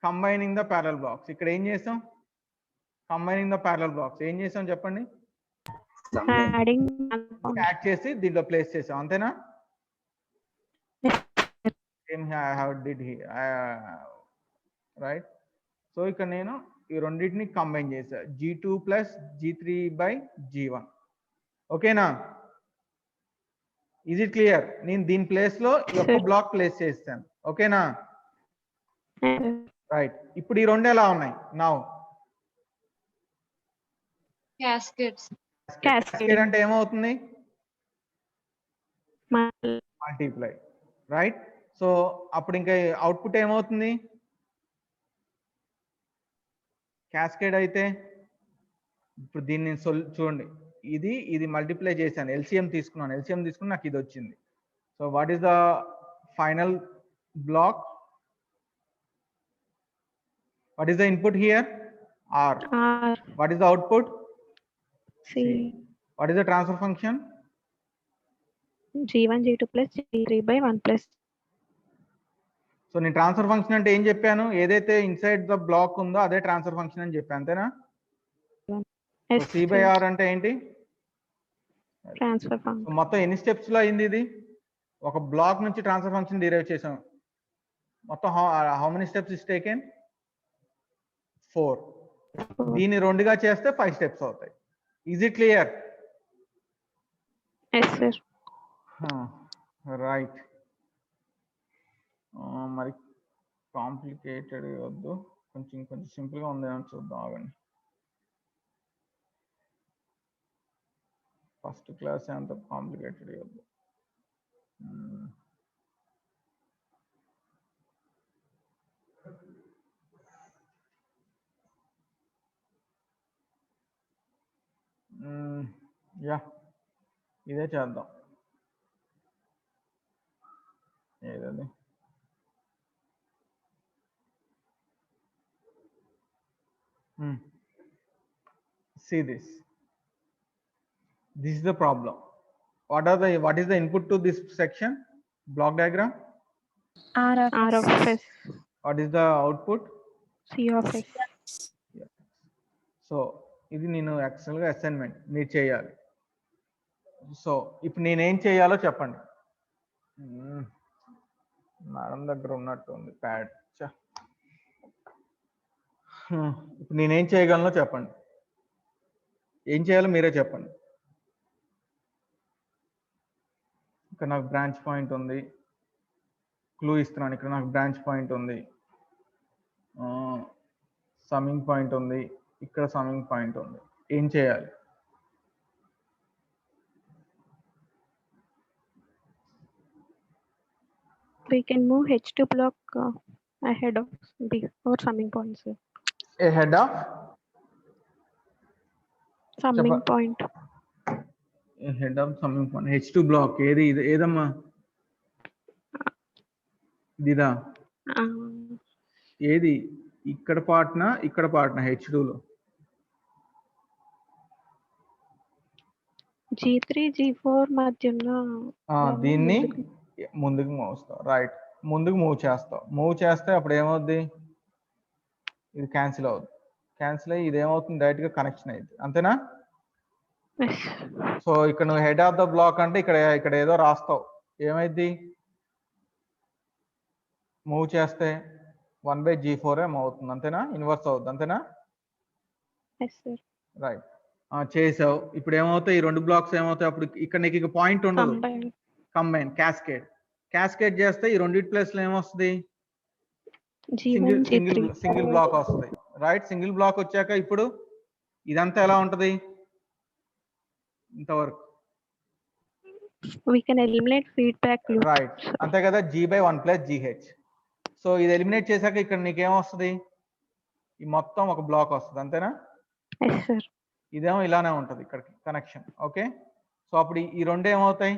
కంబైనింగ్ ద ప్యారలల్ బ్లాక్స్ ఇక్కడ ఏం చేసాం? కంబైనింగ్ ద ప్యారలల్ బ్లాక్స్ ఏం చేసాం చెప్పండి? యాడ్ చేసి దీంట్లో ప్లేస్ చేసాం, అంతేనా? రైట్. సో ఇక్కడ నేను ఈ రెండింటిని కంబైన్ చేసా, G2 ప్లస్ G3/G1. ఓకేనా? Is it clear? నేను దీని ప్లేస్ లో ఒక బ్లాక్ ప్లేస్ చేస్తాను. ఓకేనా? రైట్. ఇప్పుడు ఈ రెండు ఎలా ఉన్నాయి? నౌ క్యాస్కేడ్ అంటే ఏమవుతుంది? మల్టిప్లై. రైట్. సో అప్పుడు ఇంకా అవుట్పుట్ ఏమవుతుంది? క్యాస్కేడ్ అయితే ఇప్పుడు దీన్ని చూడండి, ఇది మల్టిప్లై చేశాను, ఎల్సిఎం తీసుకున్నాను, ఎల్సిఎం తీసుకుని నాకు ఇది వచ్చింది. So what is the final block? What is the input here? R. What is the output? C. What is the transfer function? G1 G2 plus G3/1 plus. So నేను transfer function అంటే ఏం చెప్పాను? ఏదైతే inside the black ఉందో అదే transfer function అని చెప్పాను, అంతేనా? C/R అంటే ఏంటి? Transfer function. మొత్తం ఎన్ని స్టెప్స్ లో అయింది ఇది? ఒక బ్లాక్ నుంచి ట్రాన్స్ఫర్ ఫంక్షన్ డిరైవ్ చేసాం. మొత్తం how many steps is taken? 4. దీన్ని 2గా చేస్తే 5 స్టెప్స్ అవుతాయి. Is it clear? Yes, sir. Right. మరి కాంప్లికేటెడ్ వద్దు, కొంచెం సింపుల్ గా ఉంది అని చూద్దాం, ఆగండి. ఫస్ట్ క్లాస్ అంత కాంప్లికేటెడ్ వద్దు. యా, ఇదే చేద్దాం. ఏదది? See this. This is the problem. What is the input to this section? Block diagram? R of S. What is the output? C of S. Yeah. So ఇది నేను యాక్చువల్గా assignment మీరు చేయాలి. సో ఇప్పుడు నేనేం చేయాలో చెప్పండి. మేడం దగ్గర ఉన్నట్టు ఉంది ప్యాడ్. ఇప్పుడు నేనేం చేయగలనో చెప్పండి. ఏం చేయాలో మీరే చెప్పండి. ఇక్కడ నాకు బ్రాంచ్ పాయింట్ ఉంది, క్లూ ఇస్తున్నాను. ఇక్కడ నాకు బ్రాంచ్ పాయింట్ ఉంది, సమ్మింగ్ పాయింట్ ఉంది, ఇక్కడ సమ్మింగ్ పాయింట్ ఉంది. ఏం చేయాలి? We can move H2 block ahead of before summing points. Ahead of Summing point. Ahead of summing point. H2 block ఏది? ఏదమ్మా ఇదా? ఏది? ఇక్కడ పార్ట్నా ఇక్కడ పార్ట్నా? H2లో G3 G4 మధ్యన దీన్ని ముందుకు మూవ్ చేస్తావు. రైట్. ముందుకు మూవ్ చేస్తావు. మూవ్ చేస్తే అప్పుడు ఏమవుద్ది? ఇది క్యాన్సిల్ అవుద్ది. క్యాన్సిల్ అయ్యి ఇది ఏమవుతుంది? డైరెక్ట్ గా కనెక్షన్ అయింది, అంతేనా? సో ఇక్కడ నువ్వు హెడ్ ఆఫ్ ద బ్లాక్ అంటే ఇక్కడ ఏదో రాస్తావు. ఏమైంది? మూవ్ చేస్తే 1/G4 ఏమవుతుంది, అంతేనా? ఇన్వర్స్ అవుద్ది, అంతేనా? రైట్. చేసావు. ఇప్పుడు ఏమవుతాయి? ఈ 2 బ్లాక్స్ ఏమవుతాయి? అప్పుడు ఇక్కడ నీకు పాయింట్ ఉండదు. కంబైన్, క్యాస్కేడ్ చేస్తే ఈ 2 ప్లేస్ లో ఏమొస్తుంది? సింగిల్ బ్లాక్ వస్తుంది. రైట్. సింగిల్ బ్లాక్ వచ్చాక ఇప్పుడు ఇదంతా ఎలా ఉంటది ఇంతవరకు? We can eliminate feedback loop. Right, అంతే కదా, G/1 + GH. సో ఇది ఎలిమినేట్ చేశాక ఇక్కడ నీకేమొస్తుంది, ఈ మొత్తం ఒక బ్లాక్ వస్తుంది, అంతేనా? Yes, sir. ఇదేమో ఇలానే ఉంటుంది ఇక్కడ కనెక్షన్. ఓకే, సో అప్పుడు ఈ రెండు ఏమవుతాయి,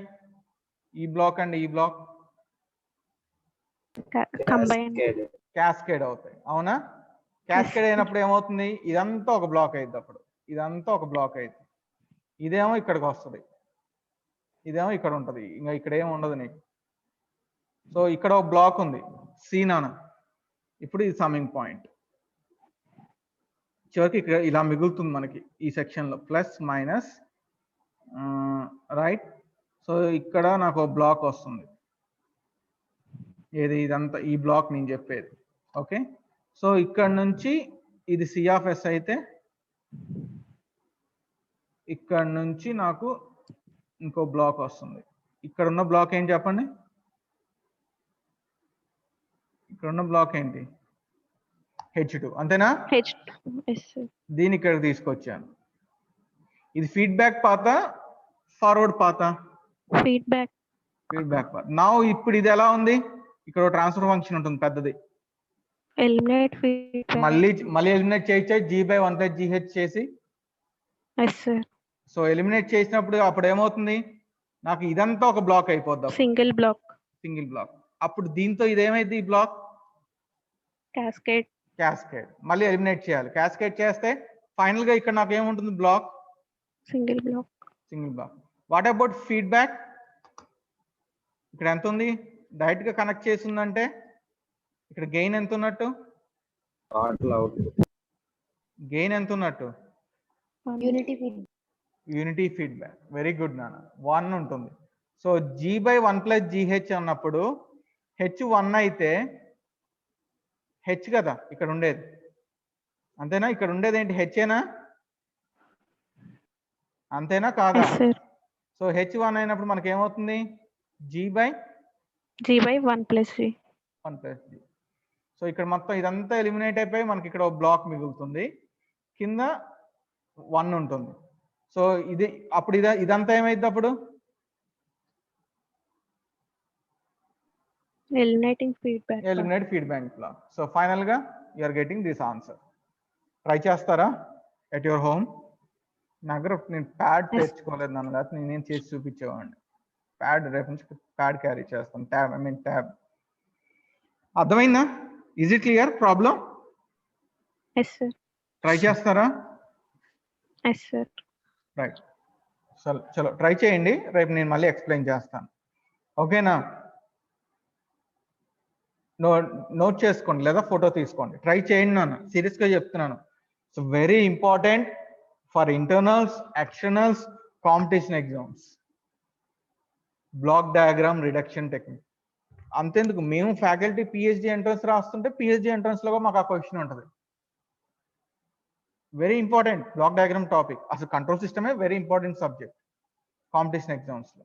ఈ బ్లాక్ అండ్ ఈ బ్లాక్ Combined. క్యాస్కేడ్ అవుతాయి, అవునా? క్యాస్కేడ్ అయినప్పుడు ఏమవుతుంది, ఇదంతా ఒక బ్లాక్ అయింది, అప్పుడు ఇదంతా ఒక బ్లాక్ అయింది. ఇదేమో ఇక్కడికి వస్తుంది, ఇదేమో ఇక్కడ ఉంటుంది, ఇంకా ఇక్కడ ఏమి ఉండదు నీకు. సో ఇక్కడ ఒక బ్లాక్ ఉంది సి నాన్న, ఇప్పుడు ఇది సమ్మింగ్ పాయింట్. చివరికి ఇక్కడ ఇలా మిగులుతుంది మనకి ఈ సెక్షన్ లో ప్లస్ మైనస్, రైట్. సో ఇక్కడ నాకు ఒక బ్లాక్ వస్తుంది, ఏది ఇదంతా ఈ బ్లాక్ నేను చెప్పేది. ఓకే, సో ఇక్కడ నుంచి ఇది C(S) అయితే ఇక్కడ నుంచి నాకు ఇంకో బ్లాక్ వస్తుంది. ఇక్కడ ఉన్న బ్లాక్ ఏంటి చెప్పండి, ఇక్కడ ఉన్న బ్లాక్ ఏంటి, H2, అంతేనా? H2. Yes, sir. దీని ఇక్కడ తీసుకొచ్చాను. ఇది ఫీడ్బ్యాక్ పాత, ఫార్వర్డ్ పాత? Feedback. ఫీడ్బ్యాక్ పాత. నా ఇప్పుడు ఇది ఎలా ఉంది, ఇక్కడ ట్రాన్స్ఫర్ ఫంక్షన్ ఉంటుంది పెద్దది, Eliminate feedback. మళ్ళీ ఎలిమినేట్ చేయొచ్చా G/1 + GH చేసి? Yes, sir. సో ఎలిమినేట్ చేసినప్పుడు అప్పుడు ఏమవుతుంది, నాకు ఇదంతా ఒక బ్లాక్ అయిపోద్ది, Single block. Single black. అప్పుడు దీంతో ఇదేమైంది, ఈ బ్లాక్ Cascade. క్యాస్కేడ్. మళ్ళీ ఎలిమినేట్ చేయాలి, క్యాస్కేడ్ చేస్తే ఫైనల్ గా ఇక్కడ నాకు ఏముంటుంది, block Single block. Single block. What about feedback? ఇక్కడ ఎంత ఉంది, డైరెక్ట్ గా కనెక్ట్ చేసి ఉందంటే ఇక్కడ గెయిన్ ఎంత ఉన్నట్టు, గెయిన్ ఎంత ఉన్నట్టు, యూనిటీ ఫీడ్బ్యాక్. వెరీ గుడ్ నాన్న, 1 ఉంటుంది. సో G/1 + GH అన్నప్పుడు H1 అయితే H కదా ఇక్కడ ఉండేది, అంతేనా? ఇక్కడ ఉండేది ఏంటి, Hనా? అంతేనా కాదా? Yes, sir. సో H1 అయినప్పుడు మనకి ఏమవుతుంది, G/1 G/1 + G. + G. So ఇక్కడ మొత్తం ఇదంతా ఎలిమినేట్ అయిపోయి మనకి ఇక్కడ ఒక బ్లాక్ మిగులుతుంది, కింద 1 ఉంటుంది. సో ఇది అప్పుడు ఇదంతా ఏమైంది, అప్పుడు Eliminating feedback. Eliminate feedback block. So final గా you are getting this answer. Try చేస్తారా ఎట్ యువర్ హోమ్? నా దగ్గర నేను ప్యాడ్ తెచ్చుకోలేదు నన్ను, లేకపోతే నేనేం చేసి చూపించేవాడిని. ప్యాడ్ రేపు నుంచి ప్యాడ్ క్యారీ చేస్తాను, ట్యాబ్. అర్థమైందా? Is it clear problem? Yes, sir. Try చేస్తారా? Yes, sir. రైట్, చలో ట్రై చేయండి, రేపు నేను మళ్ళీ ఎక్స్ప్లెయిన్ చేస్తాను. ఓకేనా? నోట్ చేసుకోండి లేదా ఫోటో తీసుకోండి, ట్రై చేయండి నాన్న, సీరియస్ గా చెప్తున్నాను. So very important for internals, externals, competition exams. Block diagram reduction technique. అంతేందుకు, మేము ఫ్యాకల్టీ PhD ఎంట్రన్స్ రాస్తుంటే PhD ఎంట్రన్స్ లో మాకు ఆ క్వశ్చన్ ఉంటుంది. Very important block diagram topic. అసలు కంట్రోల్ సిస్టమే very important subject competition exams లో.